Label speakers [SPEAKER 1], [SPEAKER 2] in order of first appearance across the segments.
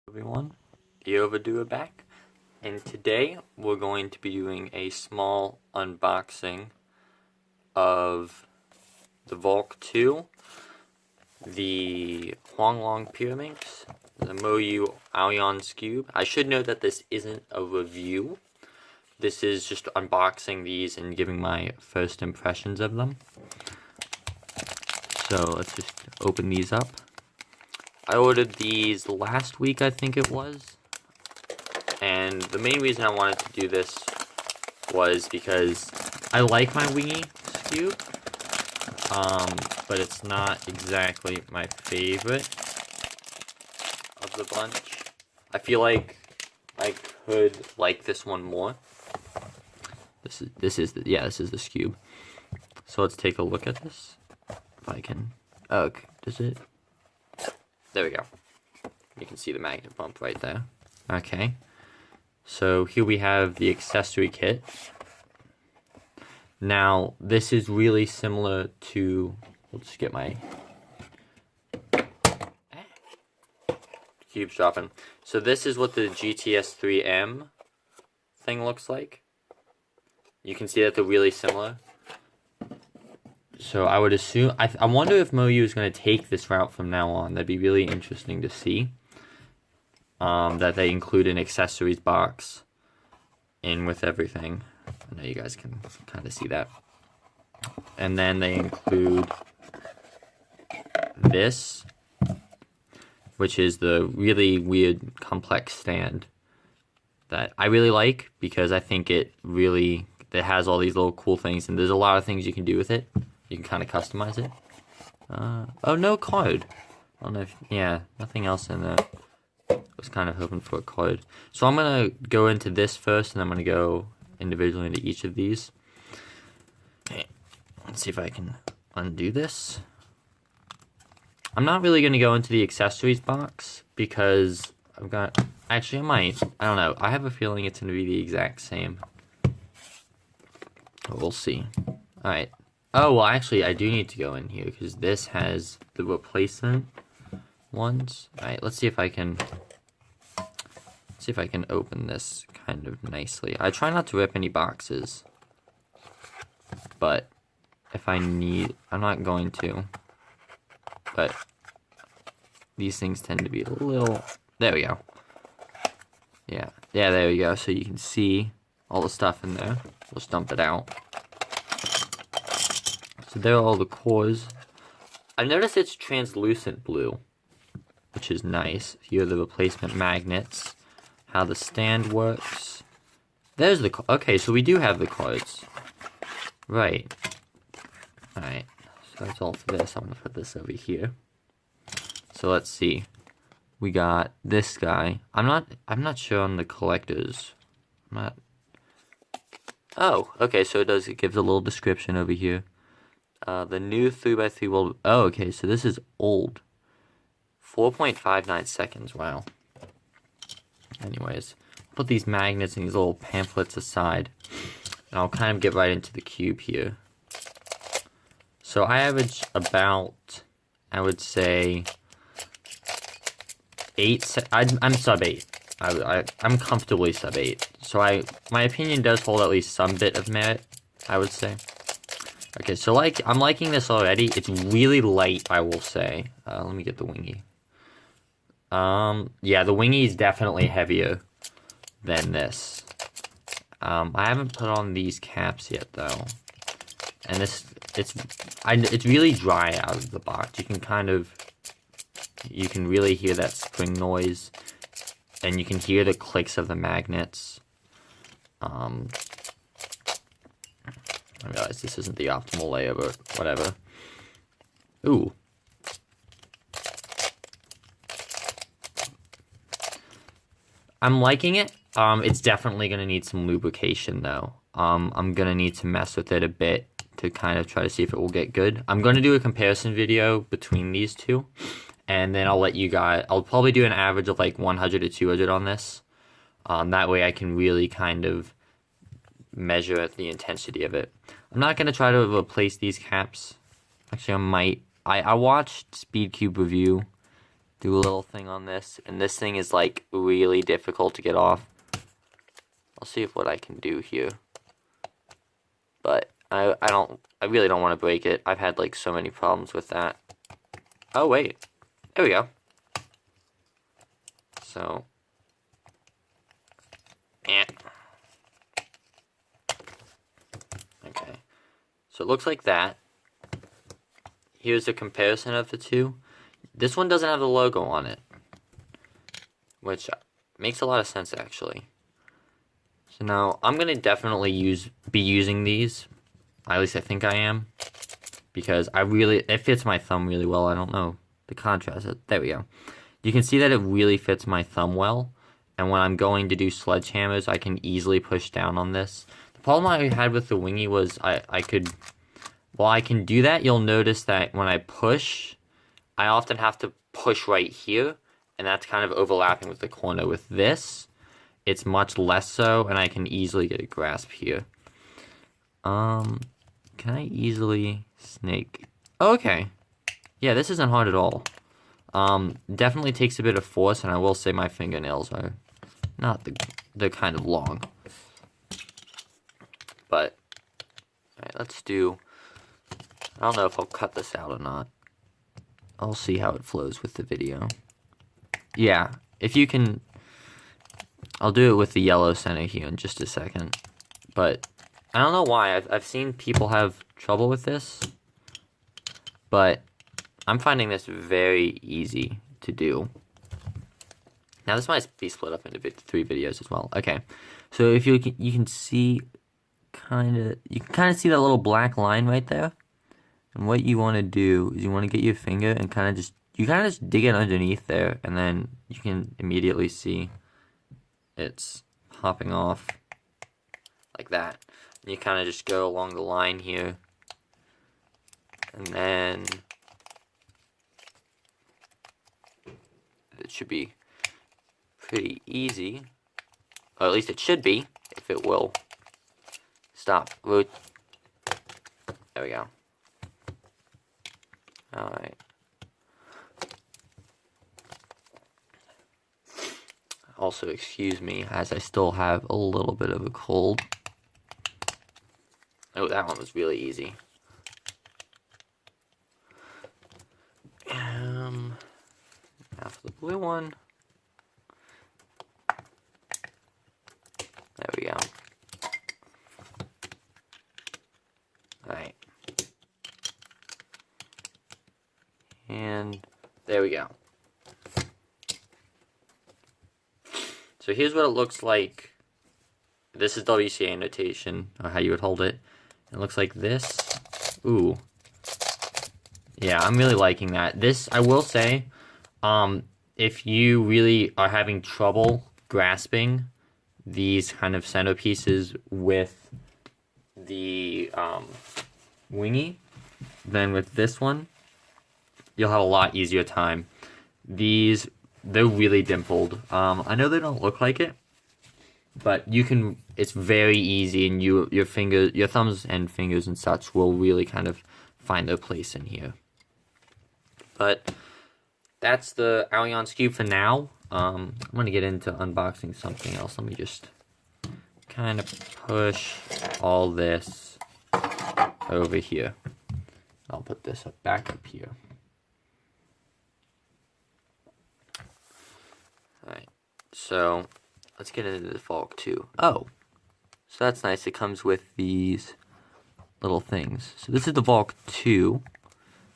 [SPEAKER 1] Everyone, the Overdoer back, and today we're going to be doing a small unboxing of the Valk 2, the Huanglong Pyraminx, the AoYan Skewb. I should note that this isn't a review. This is just unboxing these and giving my first impressions of them. So let's just open these up. I ordered these last week, I think it was, and the main reason I wanted to do this was because I like my wingy Skewb, but it's not exactly my favorite of the bunch. I feel like I could like this one more. This is the Skewb. So let's take a look at this. If I can, okay, does it? There we go. You can see the magnet bump right there. Okay. So here we have the accessory kit. Now, this is really similar to... Let's just get my... Cube's dropping. So this is what the GTS3M thing looks like. You can see that they're really similar. So I would assume, I wonder if MoYu is going to take this route from now on. That'd be really interesting to see. That they include an accessories box in with everything. I know you guys can kind of see that. And then they include this, which is the really weird complex stand that I really like because I think it has all these little cool things, and there's a lot of things you can do with it. You can kind of customize it. Oh, no code. I don't know if... Yeah, nothing else in there. I was kind of hoping for a code. So I'm going to go into this first, and I'm going to go individually into each of these. Okay. Let's see if I can undo this. I'm not really going to go into the accessories box, because I've got... Actually, I might. I don't know. I have a feeling it's going to be the exact same. But we'll see. Alright. Oh, well, actually, I do need to go in here, because this has the replacement ones. Alright, let's see if I can open this kind of nicely. I try not to rip any boxes, but if I need, I'm not going to, but these things tend to be a little, there we go. Yeah, there we go, so you can see all the stuff in there. Let's dump it out. So there are all the cores. I noticed it's translucent blue, which is nice. Here are the replacement magnets, how the stand works. There's the... Okay, so we do have the cards. Right. Alright, so that's all for this. I'm going to put this over here. So let's see. We got this guy. I'm not sure on the collectors. Oh, okay, so it gives a little description over here. The new 3x3 will... Oh, okay, so this is old. 4.59 seconds, wow. Anyways, I'll put these magnets and these little pamphlets aside. And I'll kind of get right into the cube here. So I average about, I would say, 8... I'm sub 8. I'm comfortably sub 8. So my opinion does hold at least some bit of merit, I would say. Okay, so I'm liking this already. It's really light, I will say. Let me get the wingy. Yeah, the wingy is definitely heavier than this. I haven't put on these caps yet, though. And it's really dry out of the box. You can really hear that spring noise, and you can hear the clicks of the magnets. I realize this isn't the optimal layer, but whatever. Ooh. I'm liking it. It's definitely going to need some lubrication, though. I'm going to need to mess with it a bit to kind of try to see if it will get good. I'm going to do a comparison video between these two, and then I'll let you guys... I'll probably do an average of like 100 to 200 on this. That way I can really kind of measure the intensity of it. I'm not going to try to replace these caps. Actually, I might. I watched SpeedCube review, do a little thing on this, and this thing is like really difficult to get off. I'll see what I can do here, but I really don't want to break it. I've had like so many problems with that. Oh wait, there we go. So, yeah. Okay, so it looks like that. Here's a comparison of the two. This one doesn't have the logo on it, which makes a lot of sense actually. So now I'm gonna definitely be using these. At least I think I am, because it fits my thumb really well. I don't know the contrast. There we go. You can see that it really fits my thumb well, and when I'm going to do sledgehammers, I can easily push down on this. The problem I had with the Wingy was I can do that. You'll notice that when I push, I often have to push right here, and that's kind of overlapping with the corner. With this, it's much less so, and I can easily get a grasp here. Can I easily snake? Oh, okay. Yeah, this isn't hard at all. Definitely takes a bit of force, and I will say my fingernails are not they're kind of long. But, alright, let's do, I don't know if I'll cut this out or not. I'll see how it flows with the video. Yeah, if you can, I'll do it with the yellow center here in just a second. But, I don't know why, I've seen people have trouble with this, but I'm finding this very easy to do. Now this might be split up into 3 videos as well. Okay, so if you can see, you can kind of see that little black line right there. And what you want to do is you want to get your finger and kind of just dig it underneath there, and then you can immediately see it's popping off like that. And you kind of just go along the line here, and then it should be pretty easy, or at least it should be, if it will stop. There we go. Alright. Also, excuse me, as I still have a little bit of a cold. Oh, that one was really easy. Now for the blue one. There we go. Alright. And there we go. So here's what it looks like. This is WCA notation, or how you would hold it. It looks like this. Ooh. Yeah, I'm really liking that. This, I will say, if you really are having trouble grasping these kind of centerpieces with the Wingy, then with this one, you'll have a lot easier time. They're really dimpled. I know they don't look like it, but it's very easy, and your thumbs and fingers and such will really kind of find their place in here. But that's the AoYan Skewb for now. I'm going to get into unboxing something else. Let me just kind of push all this over here. I'll put this back up here. Alright, so let's get into the Valk 2. Oh, so that's nice. It comes with these little things. So this is the Valk 2.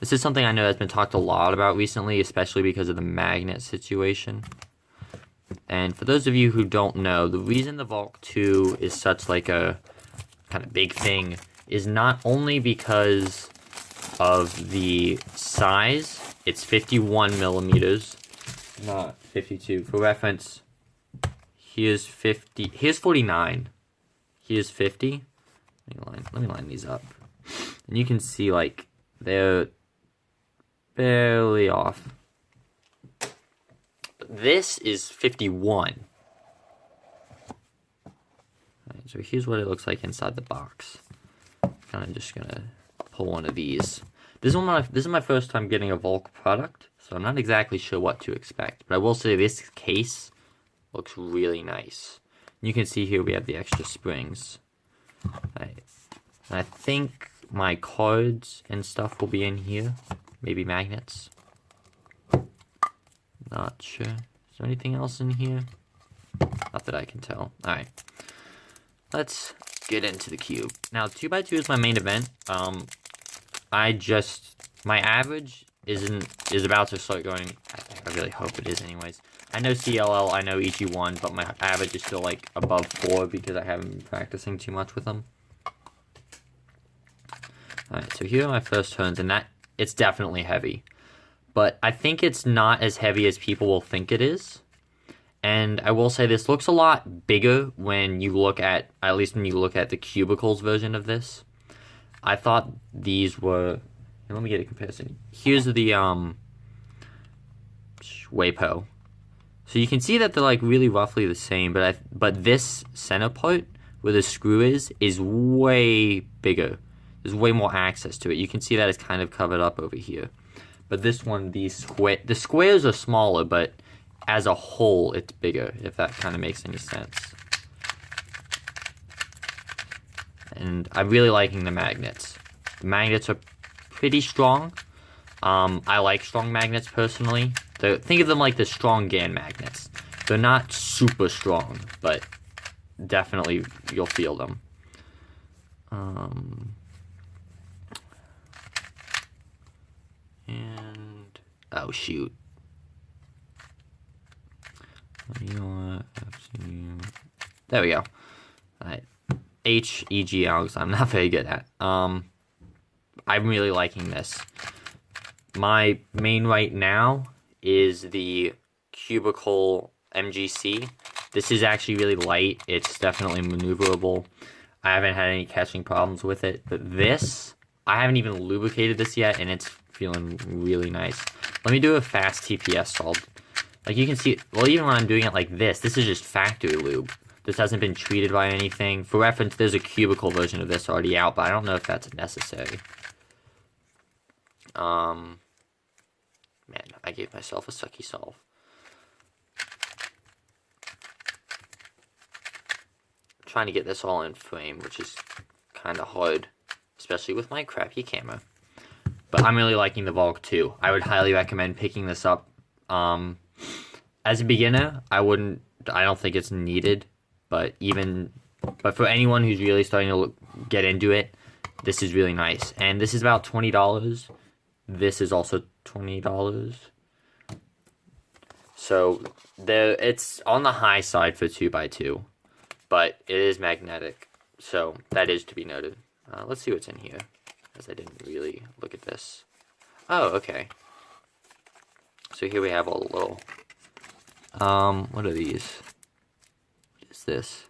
[SPEAKER 1] This is something I know has been talked a lot about recently, especially because of the magnet situation. And for those of you who don't know, the reason the Valk 2 is such like a kind of big thing is not only because of the size. It's 51 millimeters, not 52. For reference, here's 50. Here's 49. Here's 50. Let me line these up, and you can see like they're barely off. But this is 51. Alright, so here's what it looks like inside the box. Kind of just gonna pull one of these. This is my first time getting a Valk product, So I'm not exactly sure what to expect. But I will say this case looks really nice. You can see here we have the extra springs. I think my cards and stuff will be in here. Maybe magnets. Not sure. Is there anything else in here? Not that I can tell. Alright. Let's get into the cube. Now, 2x2 is my main event. My average is about to start going. I really hope it is anyways. I know CLL, I know EG1, but my average is still like above 4 because I haven't been practicing too much with them. Alright, so here are my first turns, and it's definitely heavy. But I think it's not as heavy as people will think it is. And I will say this looks a lot bigger when you look at least when you look at the cubicles version of this. I thought these were, let me get a comparison. Here's the WAPO. So you can see that they're like really roughly the same, but this center part where the screw is way bigger. There's way more access to it. You can see that it's kind of covered up over here. But this one, the squares are smaller, but as a whole, it's bigger, if that kind of makes any sense. And I'm really liking the magnets. The magnets are pretty strong. I like strong magnets personally. Think of them like the strong GAN magnets. They're not super strong, but definitely you'll feel them. And oh shoot. There we go. Alright. H, E, G, Alex, I'm not very good at. I'm really liking this. My main right now is the cubicle MGC. This is actually really light. It's definitely maneuverable. I haven't had any catching problems with it. But this, I haven't even lubricated this yet, and it's feeling really nice. Let me do a fast TPS solve. Like you can see, well, even when I'm doing it like this is just factory lube. This hasn't been treated by anything. For reference, there's a cubicle version of this already out, but I don't know if that's necessary. Man, I gave myself a sucky solve. I'm trying to get this all in frame, which is kind of hard, especially with my crappy camera. But I'm really liking the Valk too. I would highly recommend picking this up. As a beginner, I don't think it's needed, but for anyone who's really starting to get into it, this is really nice. And this is about $20. This is also $20. So it's on the high side for 2x2, but it is magnetic. So that is to be noted. Let's see what's in here, as I didn't really look at this. Oh, okay. So here we have all the little, what are these? What is this?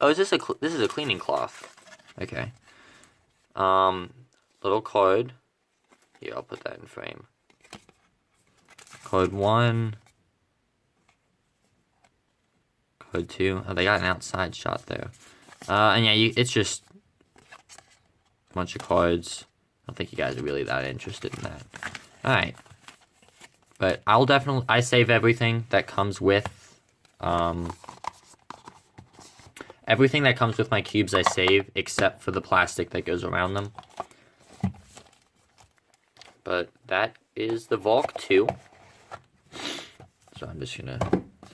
[SPEAKER 1] Oh, this is a cleaning cloth. Okay. Little card. Here, I'll put that in frame. Card 1. Card 2. Oh, they got an outside shot there. And yeah, it's just a bunch of cards. I don't think you guys are really that interested in that. Alright. But I save everything that comes with, everything that comes with my cubes I save, except for the plastic that goes around them. But that is the Valk 2. So I'm just gonna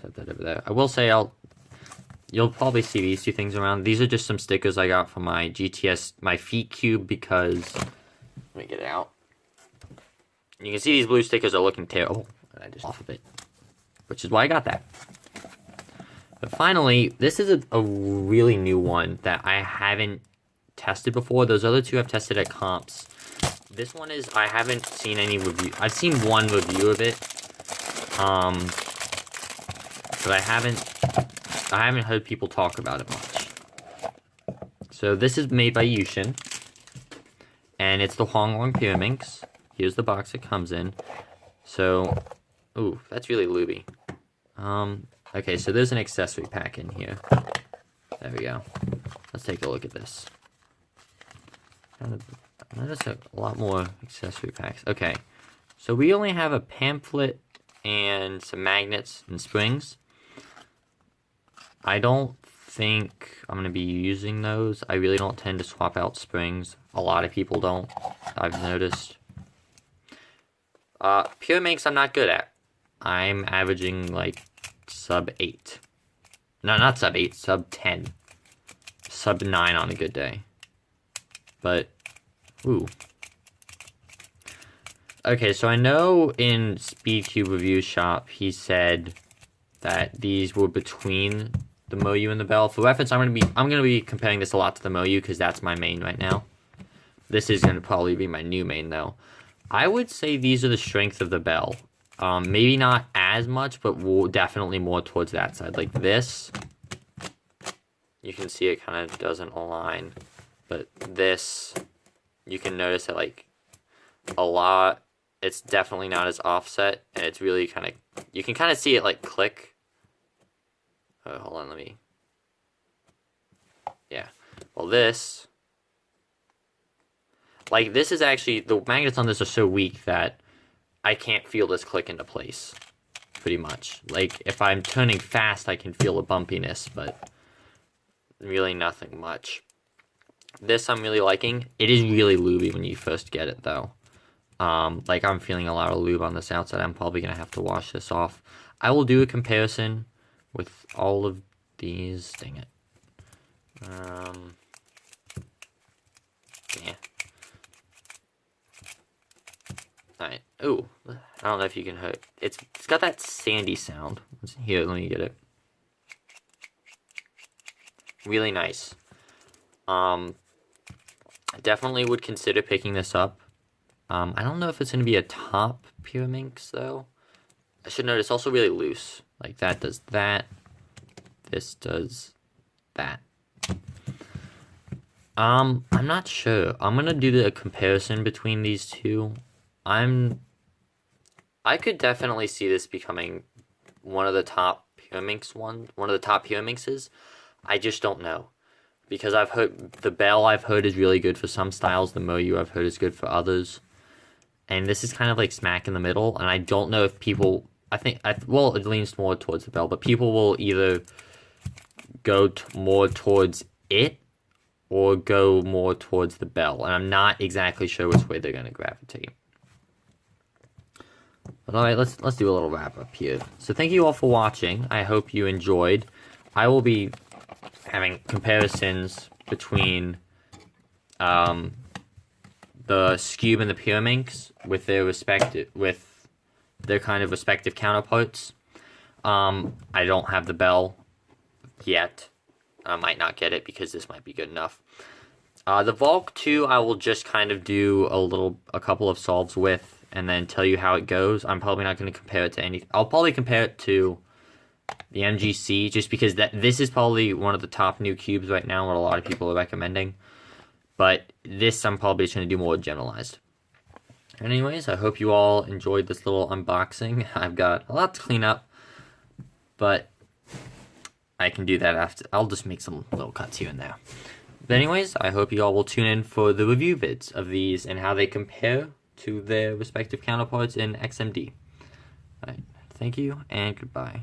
[SPEAKER 1] set that over there. I will say you'll probably see these two things around. These are just some stickers I got from my GTS, my feet cube, because, let me get it out. You can see these blue stickers are looking terrible, and I just off of it, which is why I got that. But finally, this is a really new one that I haven't tested before. Those other two I've tested at comps. This one is, I haven't seen any review. I've seen one review of it, but I haven't heard people talk about it much. So this is made by Yushin, and it's the Huanglong Pyraminx. Here's the box it comes in. So, ooh, that's really looby. Okay, so there's an accessory pack in here. There we go. Let's take a look at this. Notice a lot more accessory packs. Okay, So we only have a pamphlet and some magnets and springs. I don't think I'm going to be using those. I really don't tend to swap out springs. A lot of people don't, I've noticed. Pyraminx I'm not good at. I'm averaging like sub 8. No, not sub 8, sub 10. Sub 9 on a good day. But, ooh. Okay, so I know in Speedcube Review Shop, he said that these were between the Moyu and the Bell. For reference, I'm gonna be comparing this a lot to the Moyu because that's my main right now. This is gonna probably be my new main though. I would say these are the strength of the Bell. Maybe not as much, but definitely more towards that side. Like this, you can see it kind of doesn't align, but this, you can notice that like a lot. It's definitely not as offset, and it's really kind of, you can kind of see it like click. Oh, hold on, yeah. Well, this, like this is actually, the magnets on this are so weak that I can't feel this click into place, pretty much. Like, if I'm turning fast, I can feel a bumpiness, but really nothing much. This I'm really liking. It is really lubey when you first get it, though. Like, I'm feeling a lot of lube on this outside. I'm probably going to have to wash this off. I will do a comparison with all of these. Dang it. Yeah. Alright. Ooh. I don't know if you can hear it. It's got that sandy sound. Here, let me get it. Really nice. I definitely would consider picking this up. I don't know if it's going to be a top Pyraminx, though. I should note it's also really loose. Like, that does that. This does that. I'm not sure. I'm going to do a comparison between these two. I could definitely see this becoming one of the top Pyraminxes. I just don't know. Because I've heard, the Bell I've heard is really good for some styles. The Moyu I've heard is good for others. And this is kind of like smack in the middle. And I don't know if people, well, it leans more towards the Bell. But people will either go more towards it or go more towards the Bell. And I'm not exactly sure which way they're going to gravitate. But alright, let's do a little wrap up here. So thank you all for watching. I hope you enjoyed. I will be having comparisons between the Skewb and the Pyraminx with their kind of respective counterparts. I don't have the Bell yet. I might not get it because this might be good enough. The Valk 2 I will just kind of do a couple of solves with and then tell you how it goes. I'm probably not going to compare it to anything. I'll probably compare it to the MGC just because this is probably one of the top new cubes right now, what a lot of people are recommending. But this I'm probably just going to do more generalized. Anyways, I hope you all enjoyed this little unboxing. I've got a lot to clean up, but I can do that after. I'll just make some little cuts here and there. But anyways, I hope you all will tune in for the review vids of these and how they compare to their respective counterparts in XMD. Alright, thank you and goodbye.